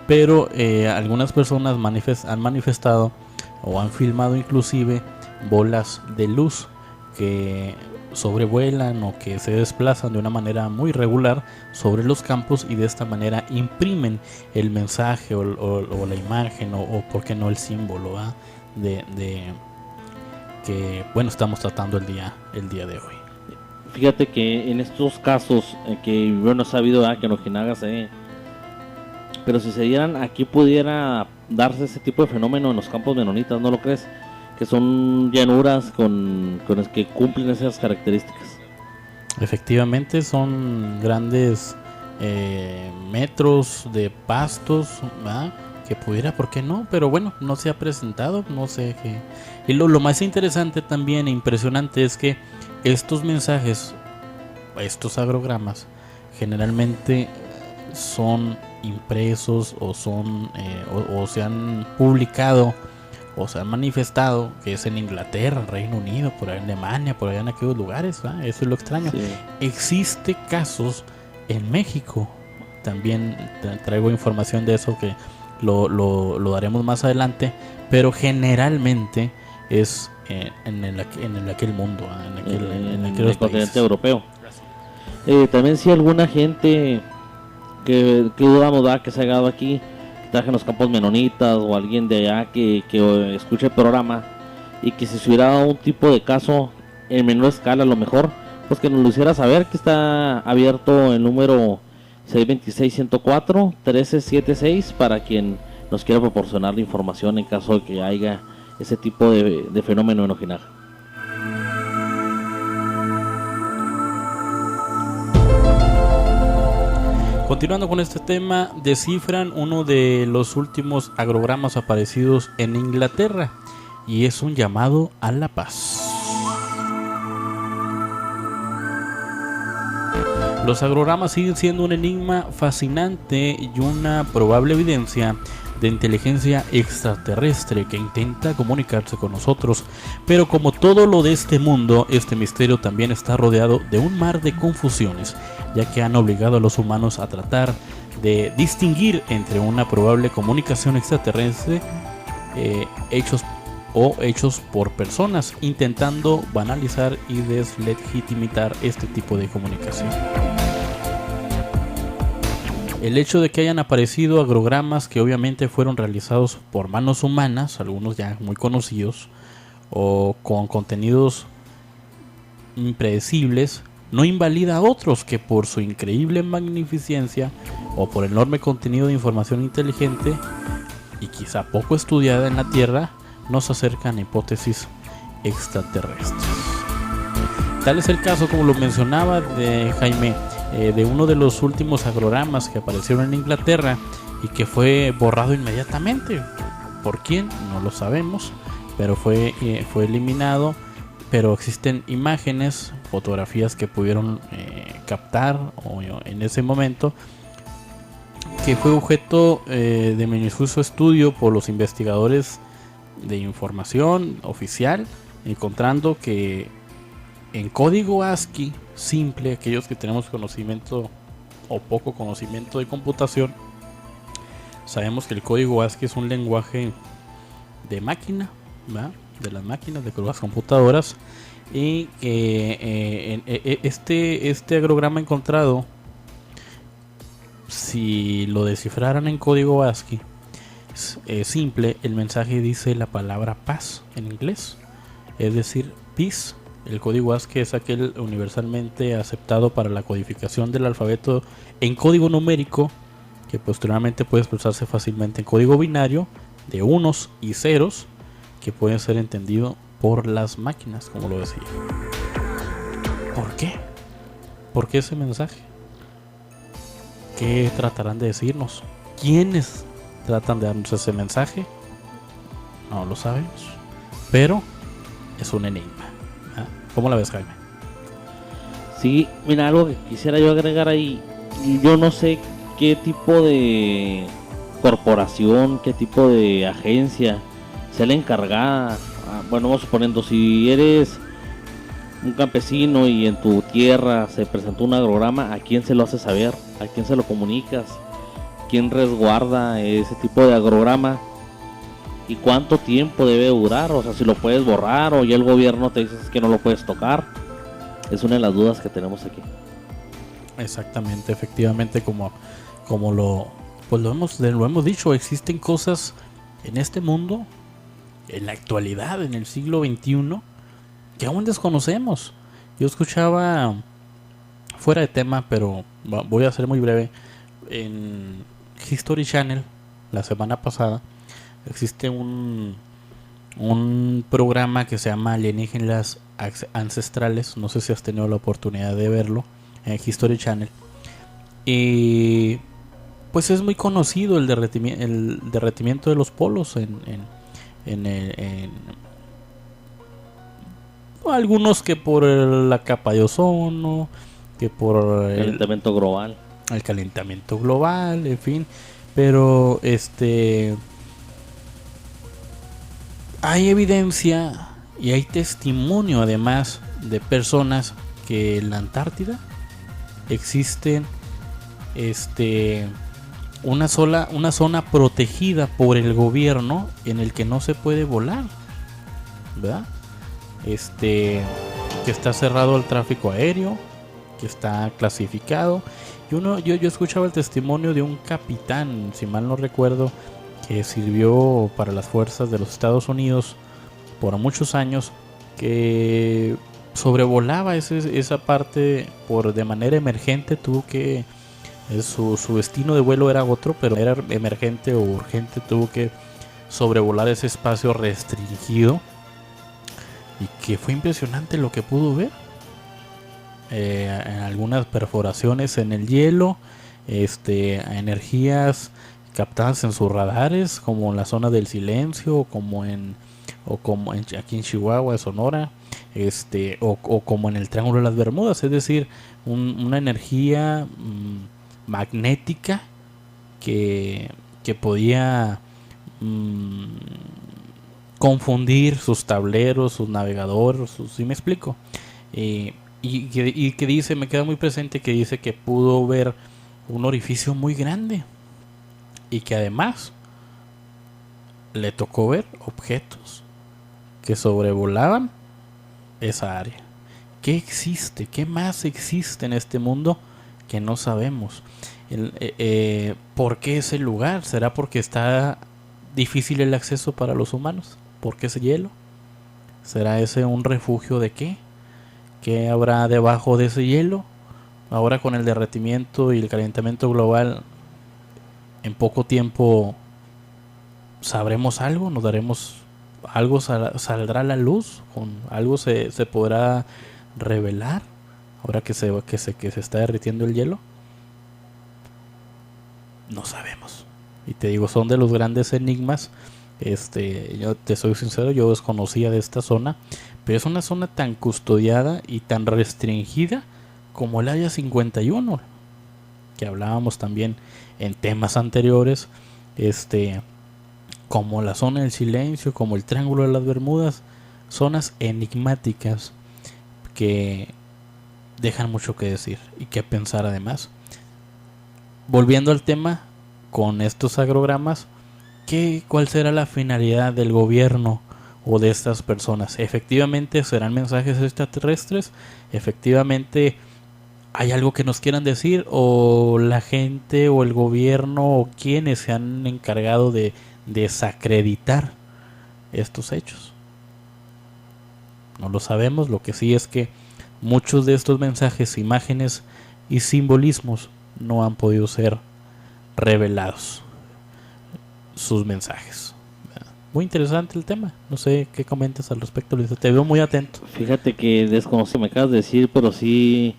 pero algunas personas han manifestado o han filmado inclusive bolas de luz que sobrevuelan o que se desplazan de una manera muy regular sobre los campos y de esta manera imprimen el mensaje o la imagen o por qué no el símbolo de que bueno estamos tratando el día de hoy. Fíjate que en estos casos que bueno sabido que en Ojinaga pero si se dieran aquí pudiera darse ese tipo de fenómeno en los campos menonitas, ¿no lo crees? Que son llanuras con las que cumplen esas características. Efectivamente son grandes metros de pastos, ¿verdad? Que pudiera, ¿por qué no? Pero bueno, no se ha presentado, no sé qué. Y lo más interesante también e impresionante es que estos mensajes, estos agrogramas, generalmente son impresos o son o se han publicado o se han manifestado, que es en Inglaterra, Reino Unido, por ahí en Alemania, por allá en aquellos lugares, ¿verdad? Eso es lo extraño. Sí. Existe casos en México, también traigo información de eso que lo daremos más adelante, pero generalmente es en aquel mundo, en aquellos continente países. europeo. También si alguna gente que dudamos que se ha llegado aquí, traje en los campos menonitas o alguien de allá que escuche el programa y que si se hubiera dado un tipo de caso en menor escala, a lo mejor, pues que nos lo hiciera saber, que está abierto el número 626-104-1376 para quien nos quiera proporcionar la información en caso de que haya ese tipo de fenómeno en Ojinaga. Continuando con este tema, descifran uno de los últimos agrogramas aparecidos en Inglaterra y es un llamado a la paz. Los agrogramas siguen siendo un enigma fascinante y una probable evidencia de inteligencia extraterrestre que intenta comunicarse con nosotros, pero como todo lo de este mundo, este misterio también está rodeado de un mar de confusiones, ya que han obligado a los humanos a tratar de distinguir entre una probable comunicación extraterrestre hechos por personas, intentando banalizar y deslegitimar este tipo de comunicación. El hecho de que hayan aparecido agrogramas que obviamente fueron realizados por manos humanas, algunos ya muy conocidos, o con contenidos impredecibles, no invalida a otros que por su increíble magnificencia o por el enorme contenido de información inteligente y quizá poco estudiada en la Tierra, nos acercan a hipótesis extraterrestres. Tal es el caso, como lo mencionaba de Jaime, de uno de los últimos agrogramas que aparecieron en Inglaterra y que fue borrado inmediatamente. ¿Por quién? No lo sabemos, pero fue eliminado. Pero existen imágenes, fotografías que pudieron captar en ese momento, que fue objeto de minucioso estudio por los investigadores de información oficial, encontrando que en código ASCII simple, aquellos que tenemos conocimiento o poco conocimiento de computación, sabemos que el código ASCII es un lenguaje de máquina, ¿verdad? De las máquinas, de las computadoras, y que este agrograma encontrado, si lo descifraran en código ASCII simple, el mensaje dice la palabra paz en inglés, es decir, peace. El código ASCII es aquel universalmente aceptado para la codificación del alfabeto en código numérico, que posteriormente puede expresarse fácilmente en código binario de unos y ceros, que puede ser entendido por las máquinas, como lo decía. ¿Por qué? ¿Por qué ese mensaje? ¿Qué tratarán de decirnos? ¿Quiénes tratan de darnos ese mensaje? No lo sabemos, pero es un enigma. ¿Cómo la ves, Jaime? Sí, mira, algo que quisiera yo agregar ahí, yo no sé qué tipo de corporación, qué tipo de agencia sea la encargada. Bueno, vamos suponiendo, si eres un campesino y en tu tierra se presentó un agrograma, ¿a quién se lo hace saber? ¿A quién se lo comunicas? ¿Quién resguarda ese tipo de agrograma? ¿Y cuánto tiempo debe durar? O sea, si lo puedes borrar o ya el gobierno te dice que no lo puedes tocar. Es una de las dudas que tenemos aquí. Exactamente, efectivamente, como lo hemos dicho, existen cosas en este mundo, en la actualidad, en el siglo XXI, que aún desconocemos. Yo escuchaba, fuera de tema, pero voy a ser muy breve, en History Channel la semana pasada existe un programa que se llama Alienígenas Ancestrales. No sé si has tenido la oportunidad de verlo en History Channel. Y pues es muy conocido el derretimiento de los polos en algunos que por la capa de ozono, que por Calentamiento global. el calentamiento global, en fin, pero hay evidencia y hay testimonio además de personas que en la Antártida existen una zona protegida por el gobierno en el que no se puede volar, ¿verdad? Que está cerrado al tráfico aéreo, que está clasificado. Y yo escuchaba el testimonio de un capitán, si mal no recuerdo, que sirvió para las fuerzas de los Estados Unidos por muchos años, que sobrevolaba esa parte de manera emergente. Tuvo que su destino de vuelo era otro, pero era emergente o urgente, tuvo que sobrevolar ese espacio restringido, y que fue impresionante lo que pudo ver. En algunas perforaciones en el hielo, energías captadas en sus radares, como en la zona del silencio, o como aquí en Chihuahua, Sonora, o como en el Triángulo de las Bermudas, es decir, una energía magnética que podía confundir sus tableros, sus navegadores, ¿sí me explico? Y que dice, me queda muy presente, que dice que pudo ver un orificio muy grande, y que además le tocó ver objetos que sobrevolaban esa área. ¿Qué existe? ¿Qué más existe en este mundo que no sabemos? ¿Por qué ese lugar? ¿Será porque está difícil el acceso para los humanos? ¿Por qué ese hielo? ¿Será ese un refugio de qué? ¿Qué habrá debajo de ese hielo? Ahora, con el derretimiento y el calentamiento global, en poco tiempo sabremos algo, nos daremos algo, saldrá a la luz, con algo se podrá revelar ahora que se está derritiendo el hielo. No sabemos. Y te digo, son de los grandes enigmas. Yo te soy sincero, yo desconocía de esta zona, pero es una zona tan custodiada y tan restringida como el Área 51, que hablábamos también en temas anteriores, como la zona del silencio, como el Triángulo de las Bermudas, zonas enigmáticas que dejan mucho que decir y que pensar. Además, volviendo al tema con estos agrogramas, ¿cuál será la finalidad del gobierno o de estas personas? ¿Efectivamente serán mensajes extraterrestres? ¿Efectivamente hay algo que nos quieran decir? ¿O la gente o el gobierno o quienes se han encargado de desacreditar estos hechos? No lo sabemos. Lo que sí es que muchos de estos mensajes, imágenes y simbolismos no han podido ser revelados, sus mensajes. Muy interesante el tema. No sé qué comentas al respecto, Luis. Te veo muy atento. Fíjate que desconozco, me acabas de decir, pero sí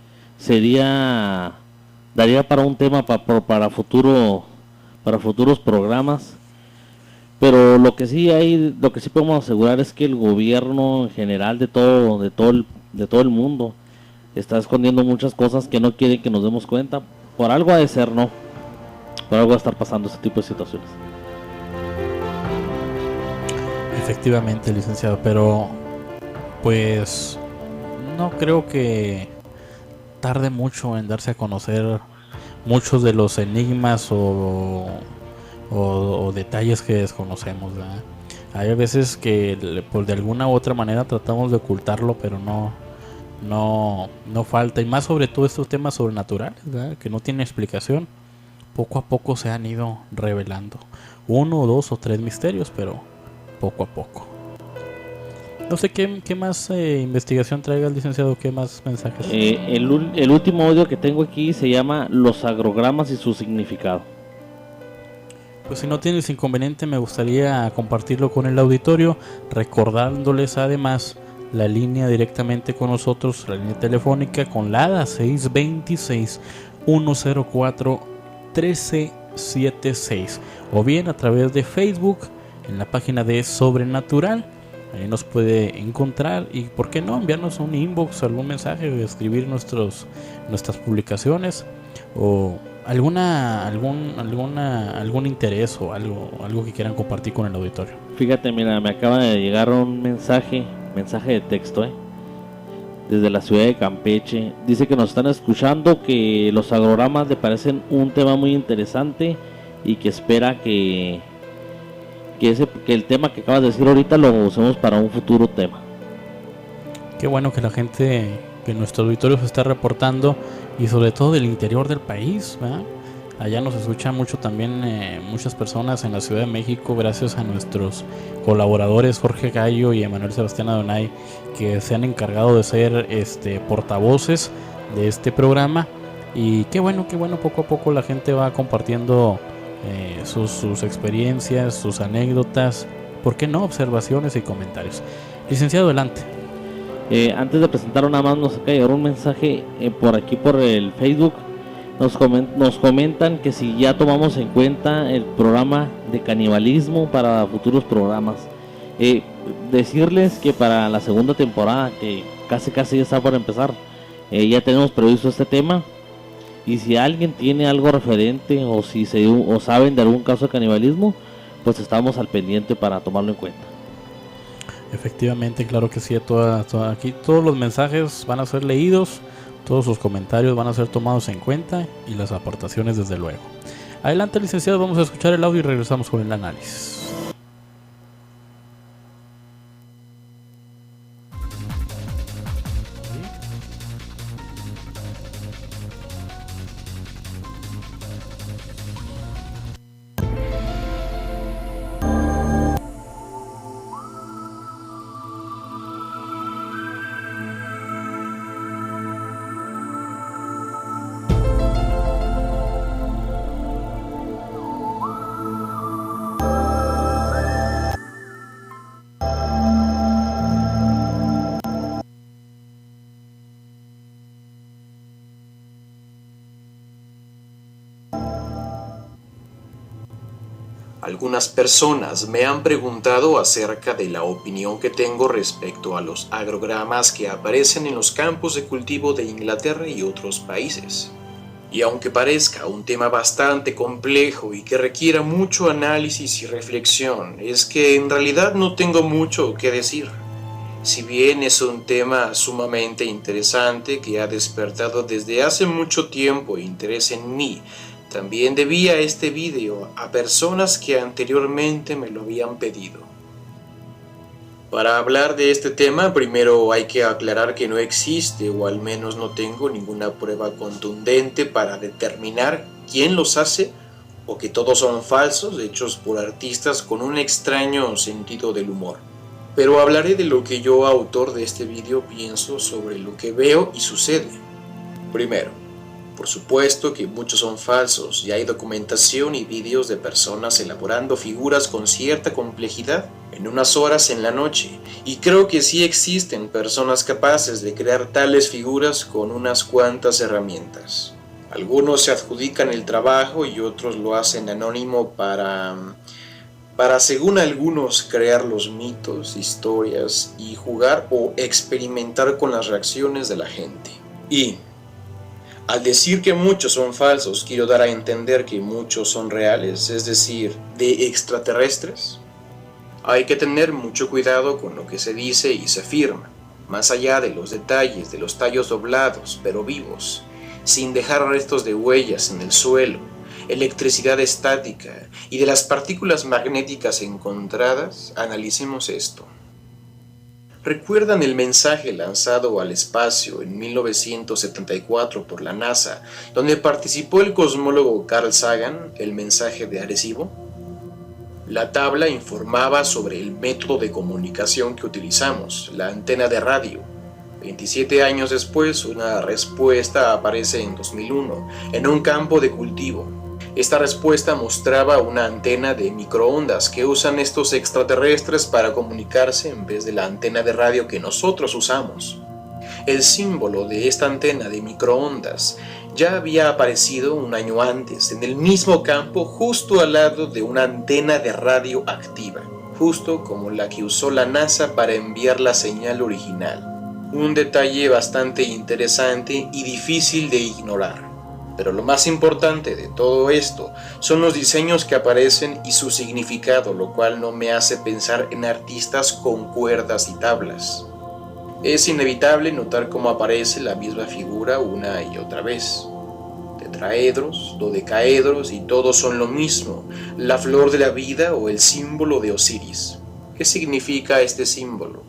daría para un tema para futuros programas. Pero lo que sí podemos asegurar es que el gobierno en general de todo el mundo está escondiendo muchas cosas que no quiere que nos demos cuenta. Por algo ha de ser, ¿no? Por algo va a estar pasando ese tipo de situaciones. Efectivamente, licenciado, pero pues no creo que tarde mucho en darse a conocer muchos de los enigmas o detalles que desconocemos, ¿verdad? Hay veces que pues, de alguna u otra manera tratamos de ocultarlo, pero no falta, y más sobre todo estos temas sobrenaturales, ¿verdad? Que no tienen explicación. Poco a poco se han ido revelando 1, 2 o 3 misterios, pero poco a poco. No sé qué más investigación traiga el licenciado, qué más mensajes. El último audio que tengo aquí se llama Los agrogramas y su significado. Pues si no tienes inconveniente, me gustaría compartirlo con el auditorio, recordándoles además la línea directamente con nosotros, la línea telefónica con la ADA 626-104-1376, o bien a través de Facebook en la página de Sobrenatural, ahí nos puede encontrar y por qué no enviarnos un inbox, algún mensaje, escribir nuestras publicaciones o algún interés o algo que quieran compartir con el auditorio. Fíjate, mira, me acaba de llegar un mensaje de texto, desde la ciudad de Campeche. Dice que nos están escuchando, que los agrogramas le parecen un tema muy interesante y que espera que el tema que acabas de decir ahorita lo usemos para un futuro tema. Qué bueno que la gente, que nuestro auditorio se está reportando y sobre todo del interior del país, ¿verdad? Allá nos escuchan mucho también muchas personas en la Ciudad de México, gracias a nuestros colaboradores Jorge Gallo y Emanuel Sebastián Adonay, que se han encargado de ser portavoces de este programa. Y qué bueno, poco a poco la gente va compartiendo sus experiencias, sus anécdotas, ¿por qué no? Observaciones y comentarios. Licenciado, adelante. Antes de presentar nada más, nos acaba de llegar un mensaje por aquí por el Facebook. Nos comentan que si ya tomamos en cuenta el programa de canibalismo para futuros programas. Decirles que para la segunda temporada, que casi ya está por empezar, ya tenemos previsto este tema. Y si alguien tiene algo referente o saben de algún caso de canibalismo, pues estamos al pendiente para tomarlo en cuenta. Efectivamente, claro que sí, aquí todos los mensajes van a ser leídos, todos sus comentarios van a ser tomados en cuenta y las aportaciones desde luego. Adelante, licenciado, vamos a escuchar el audio y regresamos con el análisis. Algunas personas me han preguntado acerca de la opinión que tengo respecto a los agrogramas que aparecen en los campos de cultivo de Inglaterra y otros países. Y aunque parezca un tema bastante complejo y que requiera mucho análisis y reflexión, es que en realidad no tengo mucho que decir. Si bien es un tema sumamente interesante que ha despertado desde hace mucho tiempo interés en mí, también debía este vídeo a personas que anteriormente me lo habían pedido. Para hablar de este tema, primero hay que aclarar que no existe, o al menos no tengo ninguna prueba contundente para determinar quién los hace, o que todos son falsos, hechos por artistas con un extraño sentido del humor. Pero hablaré de lo que yo, autor de este vídeo, pienso sobre lo que veo y sucede. Primero, por supuesto que muchos son falsos y hay documentación y vídeos de personas elaborando figuras con cierta complejidad en unas horas en la noche, y creo que sí existen personas capaces de crear tales figuras con unas cuantas herramientas. Algunos se adjudican el trabajo y otros lo hacen anónimo para según algunos crear los mitos, historias y jugar o experimentar con las reacciones de la gente. Y al decir que muchos son falsos, quiero dar a entender que muchos son reales, es decir, de extraterrestres. Hay que tener mucho cuidado con lo que se dice y se afirma, más allá de los detalles de los tallos doblados, pero vivos, sin dejar restos de huellas en el suelo, electricidad estática y de las partículas magnéticas encontradas. Analicemos esto. ¿Recuerdan el mensaje lanzado al espacio en 1974 por la NASA, donde participó el cosmólogo Carl Sagan, el mensaje de Arecibo? La tabla informaba sobre el método de comunicación que utilizamos, la antena de radio. 27 años después, una respuesta aparece en 2001, en un campo de cultivo. Esta respuesta mostraba una antena de microondas que usan estos extraterrestres para comunicarse en vez de la antena de radio que nosotros usamos. El símbolo de esta antena de microondas ya había aparecido un año antes en el mismo campo, justo al lado de una antena de radio activa. justo como la que usó la NASA para enviar la señal original. Un detalle bastante interesante y difícil de ignorar. Pero lo más importante de todo esto son los diseños que aparecen y su significado, lo cual no me hace pensar en artistas con cuerdas y tablas. Es inevitable notar cómo aparece la misma figura una y otra vez. Tetraedros, dodecaedros y todos son lo mismo, la flor de la vida o el símbolo de Osiris. ¿Qué significa este símbolo?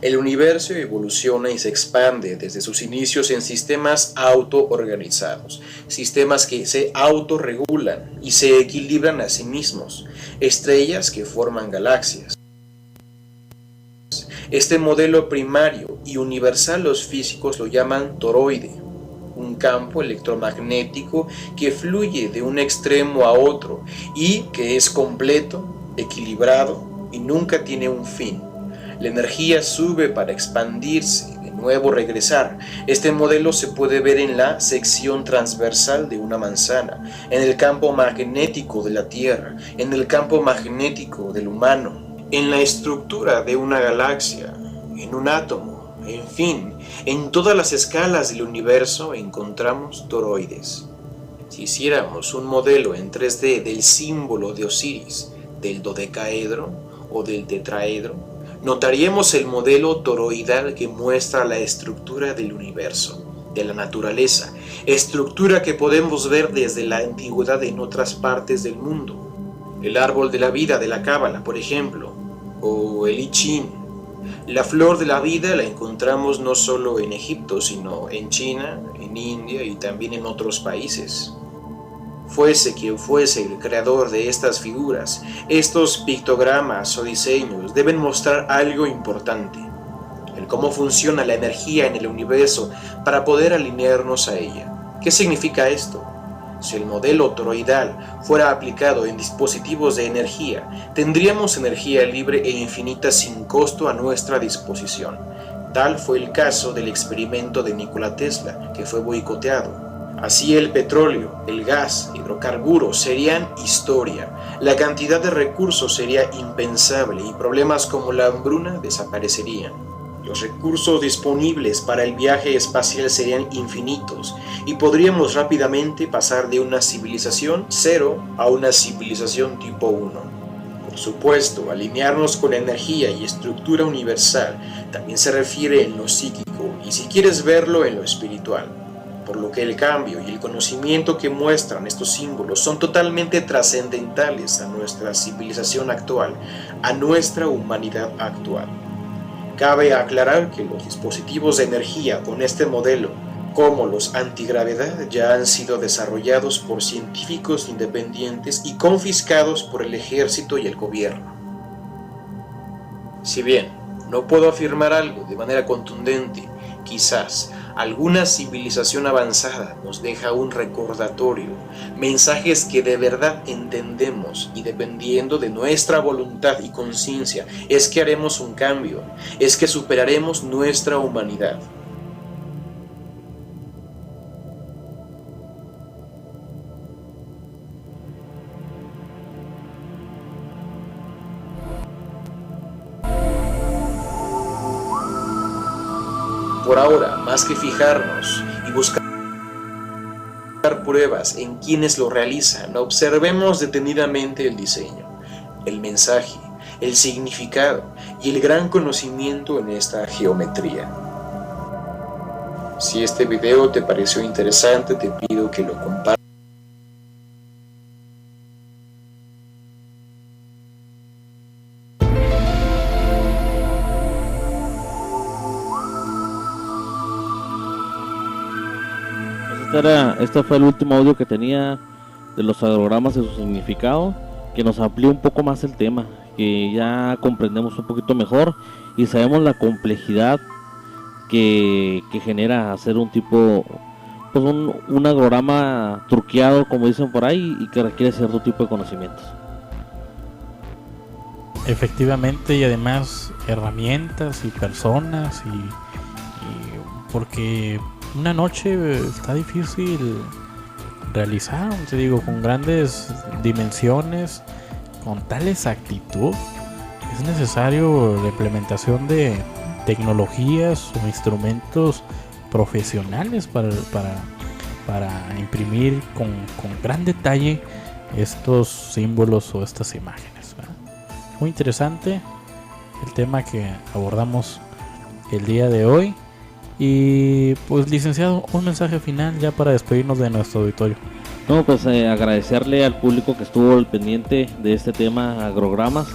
El universo evoluciona y se expande desde sus inicios en sistemas autoorganizados, sistemas que se autorregulan y se equilibran a sí mismos, estrellas que forman galaxias. Este modelo primario y universal los físicos lo llaman toroide, un campo electromagnético que fluye de un extremo a otro y que es completo, equilibrado y nunca tiene un fin. La energía sube para expandirse, de nuevo regresar. Este modelo se puede ver en la sección transversal de una manzana, en el campo magnético de la Tierra, en el campo magnético del humano, en la estructura de una galaxia, en un átomo, en fin, en todas las escalas del universo encontramos toroides. Si hiciéramos un modelo en 3D del símbolo de Osiris, del dodecaedro o del tetraedro, notaríamos el modelo toroidal que muestra la estructura del universo, de la naturaleza, estructura que podemos ver desde la antigüedad en otras partes del mundo. El árbol de la vida de la Cábala, por ejemplo, o el I Ching. La flor de la vida la encontramos no solo en Egipto, sino en China, en India y también en otros países. Fuese quien fuese el creador de estas figuras, estos pictogramas o diseños deben mostrar algo importante, el cómo funciona la energía en el universo para poder alinearnos a ella. ¿Qué significa esto? Si el modelo toroidal fuera aplicado en dispositivos de energía, tendríamos energía libre e infinita sin costo a nuestra disposición. Tal fue el caso del experimento de Nikola Tesla, que fue boicoteado. Así el petróleo, el gas, hidrocarburos serían historia, la cantidad de recursos sería impensable y problemas como la hambruna desaparecerían. Los recursos disponibles para el viaje espacial serían infinitos y podríamos rápidamente pasar de una civilización 0 a una civilización tipo 1. Por supuesto, alinearnos con la energía y estructura universal también se refiere en lo psíquico y si quieres verlo en lo espiritual. Por lo que el cambio y el conocimiento que muestran estos símbolos son totalmente trascendentales a nuestra civilización actual, a nuestra humanidad actual. Cabe aclarar que los dispositivos de energía con este modelo, como los antigravedad, ya han sido desarrollados por científicos independientes y confiscados por el ejército y el gobierno. Si bien no puedo afirmar algo de manera contundente, quizás alguna civilización avanzada nos deja un recordatorio, mensajes que de verdad entendemos y dependiendo de nuestra voluntad y conciencia es que haremos un cambio, es que superaremos nuestra humanidad. Por ahora, más que fijarnos y buscar pruebas en quienes lo realizan, observemos detenidamente el diseño, el mensaje, el significado y el gran conocimiento en esta geometría. Si este video te pareció interesante, te pido que lo compartas. Este fue el último audio que tenía de los agrogramas y su significado, que nos amplía un poco más el tema, que ya comprendemos un poquito mejor y sabemos la complejidad que genera hacer un tipo, pues un agrograma truqueado, como dicen por ahí, y que requiere cierto tipo de conocimientos. Efectivamente, y además herramientas y personas y porque una noche está difícil realizar, te digo, con grandes dimensiones, con tal exactitud, es necesario la implementación de tecnologías o instrumentos profesionales para imprimir con gran detalle estos símbolos o estas imágenes, ¿verdad? Muy interesante el tema que abordamos el día de hoy. Y pues, licenciado, un mensaje final ya para despedirnos de nuestro auditorio. No, pues agradecerle al público que estuvo al pendiente de este tema agrogramas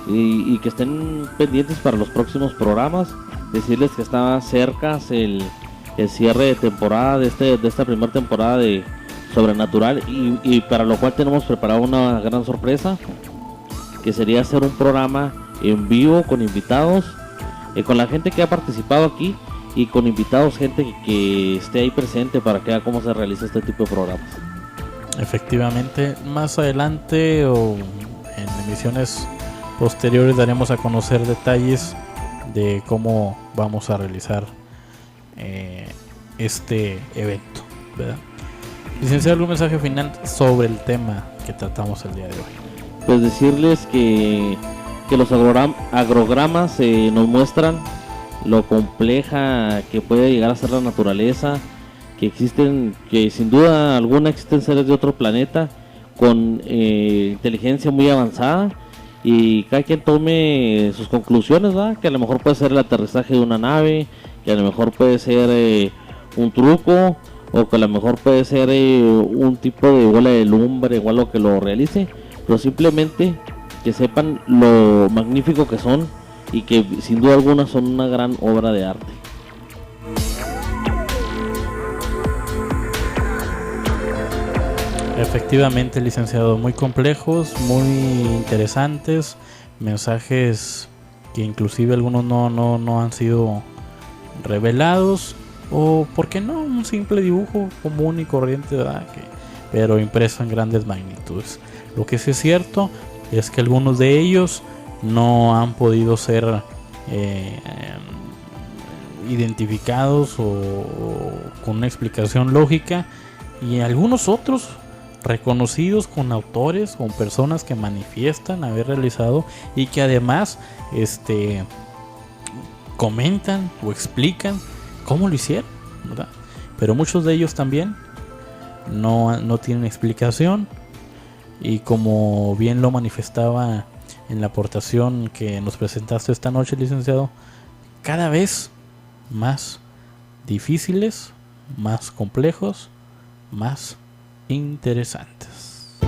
y que estén pendientes para los próximos programas. Decirles que está cerca el cierre de temporada de esta primera temporada de Sobrenatural y para lo cual tenemos preparado una gran sorpresa, que sería hacer un programa en vivo con invitados, con la gente que ha participado aquí y con invitados, gente que esté ahí presente para que vea cómo se realiza este tipo de programas. Efectivamente, más adelante o en emisiones posteriores daremos a conocer detalles de cómo vamos a realizar este evento, ¿verdad? Licenciado, ¿algún mensaje final sobre el tema que tratamos el día de hoy? Pues decirles que los agrogramas nos muestran lo compleja que puede llegar a ser la naturaleza, que sin duda alguna existen seres de otro planeta con inteligencia muy avanzada, y cada quien tome sus conclusiones, ¿verdad? Que a lo mejor puede ser el aterrizaje de una nave, que a lo mejor puede ser un truco, o que a lo mejor puede ser un tipo de bola de lumbre o algo que lo realice, pero simplemente que sepan lo magnífico que son y que sin duda alguna son una gran obra de arte. Efectivamente, licenciado, muy complejos, muy interesantes, mensajes que inclusive algunos no han sido revelados, o por qué no, un simple dibujo común y corriente, ¿verdad? Pero impreso en grandes magnitudes. Lo que sí es cierto es que algunos de ellos no han podido ser identificados o con una explicación lógica, y algunos otros reconocidos con autores, con personas que manifiestan haber realizado y que además comentan o explican cómo lo hicieron, ¿verdad? Pero muchos de ellos también no tienen explicación, y como bien lo manifestaba en la aportación que nos presentaste esta noche, licenciado, cada vez más difíciles, más complejos, más interesantes.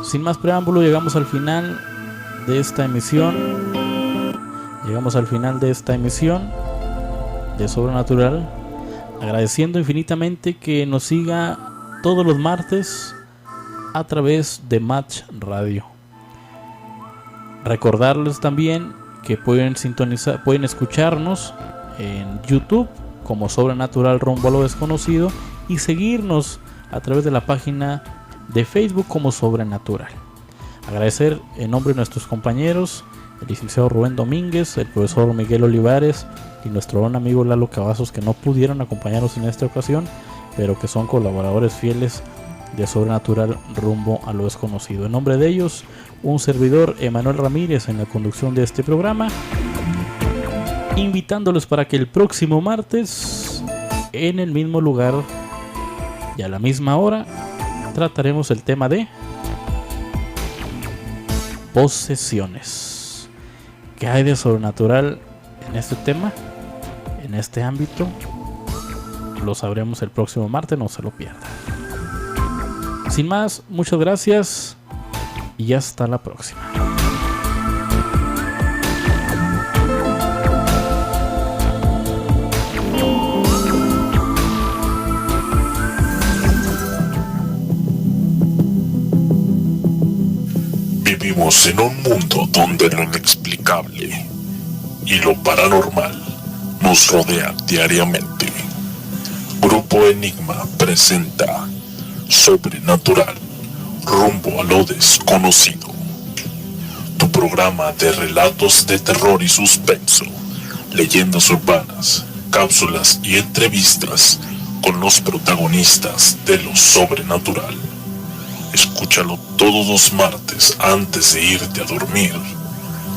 Sin más preámbulo, llegamos al final de esta emisión. Llegamos al final de esta emisión de Sobrenatural, agradeciendo infinitamente que nos siga todos los martes a través de Match Radio. Recordarles también que pueden escucharnos en YouTube como Sobrenatural Rumbo a lo Desconocido, y seguirnos a través de la página de Facebook como Sobrenatural. Agradecer en nombre de nuestros compañeros, el licenciado Rubén Domínguez, el profesor Miguel Olivares y nuestro buen amigo Lalo Cavazos, que no pudieron acompañarnos en esta ocasión, pero que son colaboradores fieles de Sobrenatural Rumbo a lo Desconocido. En nombre de ellos, un servidor, Emanuel Ramírez, en la conducción de este programa, invitándolos para que el próximo martes, en el mismo lugar y a la misma hora, trataremos el tema de posesiones. ¿Qué hay de sobrenatural en este tema, en este ámbito? Lo sabremos el próximo martes, no se lo pierdan. Sin más, muchas gracias y hasta la próxima. Vivimos en un mundo donde lo inexplicable y lo paranormal nos rodea diariamente. Grupo Enigma presenta Sobrenatural Rumbo a lo Desconocido, tu programa de relatos de terror y suspenso, leyendas urbanas, cápsulas y entrevistas con los protagonistas de lo sobrenatural. Escúchalo todos los martes antes de irte a dormir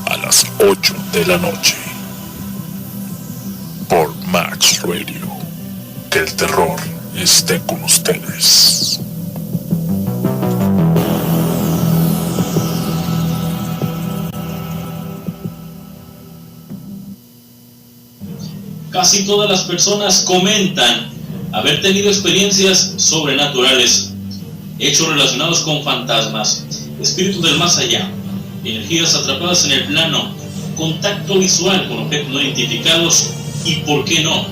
a las 8 de la noche por Max Radio. Que el terror esté con ustedes. Casi todas las personas comentan haber tenido experiencias sobrenaturales, hechos relacionados con fantasmas, espíritus del más allá, energías atrapadas en el plano, contacto visual con objetos no identificados y, ¿por qué no?,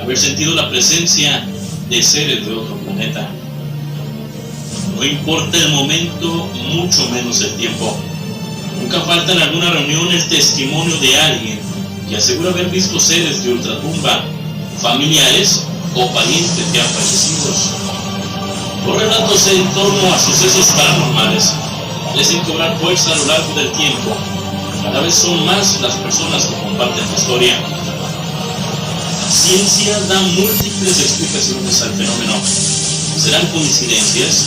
haber sentido la presencia de seres de otro planeta. No importa el momento, mucho menos el tiempo. Nunca falta en alguna reunión el testimonio de alguien que asegura haber visto seres de ultratumba, familiares o parientes ya fallecidos. Los relatos en torno a sucesos paranormales parecen cobrar fuerza a lo largo del tiempo. Cada vez son más las personas que comparten su historia. La ciencia da múltiples explicaciones al fenómeno. ¿Serán coincidencias,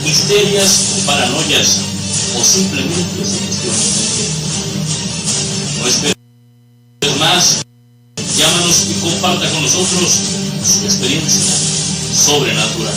misterias o paranoias, o simplemente sugestiones? No esperes más, llámanos y comparta con nosotros su experiencia sobrenatural.